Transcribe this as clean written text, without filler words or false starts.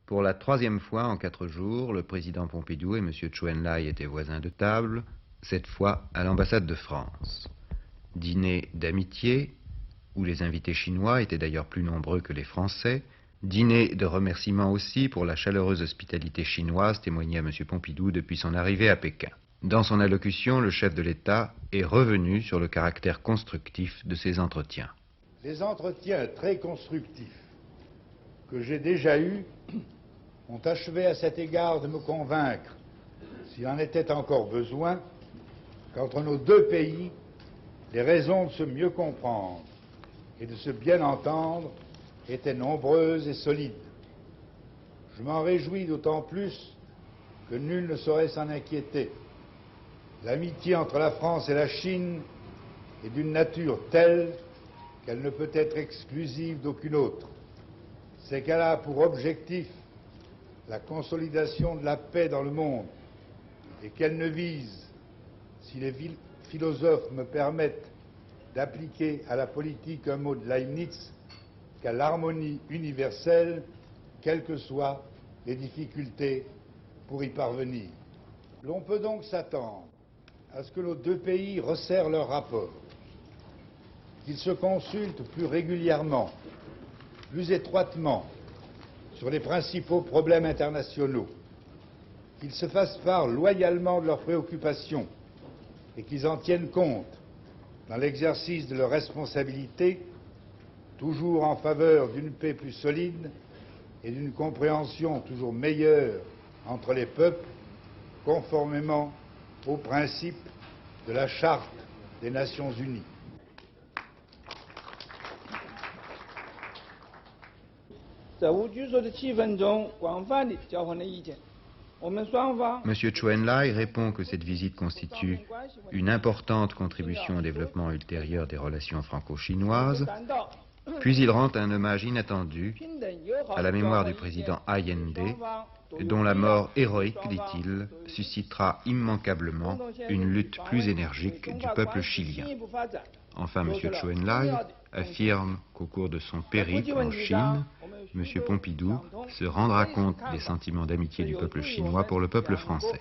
Pour la troisième fois en 4 jours, le président Pompidou et M. Chou En-lai étaient voisins de table, cette fois à l'ambassade de France. Dîner d'amitié, où les invités chinois étaient d'ailleurs plus nombreux que les Français, dîner de remerciement aussi pour la chaleureuse hospitalité chinoise témoignée à M. Pompidou depuis son arrivée à Pékin. Dans son allocution, le chef de l'État est revenu sur le caractère constructif de ces entretiens. Les entretiens très constructifs que j'ai déjà eus ont achevé à cet égard de me convaincre, s'il en était encore besoin, qu'entre nos deux pays, les raisons de se mieux comprendre et de se bien entendre étaient nombreuses et solides. Je m'en réjouis d'autant plus que nul ne saurait s'en inquiéter. L'amitié entre la France et la Chine est d'une nature telle qu'elle ne peut être exclusive d'aucune autre. C'est qu'elle a pour objectif la consolidation de la paix dans le monde et qu'elle ne vise, si les philosophes me permettent d'appliquer à la politique un mot de Leibniz, qu'à l'harmonie universelle, quelles que soient les difficultés pour y parvenir. L'on peut donc s'attendre à ce que nos deux pays resserrent leurs rapports, qu'ils se consultent plus régulièrement, plus étroitement, sur les principaux problèmes internationaux, qu'ils se fassent part loyalement de leurs préoccupations et qu'ils en tiennent compte dans l'exercice de leurs responsabilités, toujours en faveur d'une paix plus solide et d'une compréhension toujours meilleure entre les peuples, conformément aux principes de la Charte des Nations Unies. M. Chou En-lai répond que cette visite constitue une importante contribution au développement ultérieur des relations franco-chinoises, puis il rend un hommage inattendu à la mémoire du président Allende, dont la mort héroïque, dit-il, suscitera immanquablement une lutte plus énergique du peuple chilien. Enfin, M. Chou En-lai affirme qu'au cours de son périple en Chine, M. Pompidou se rendra compte des sentiments d'amitié du peuple chinois pour le peuple français.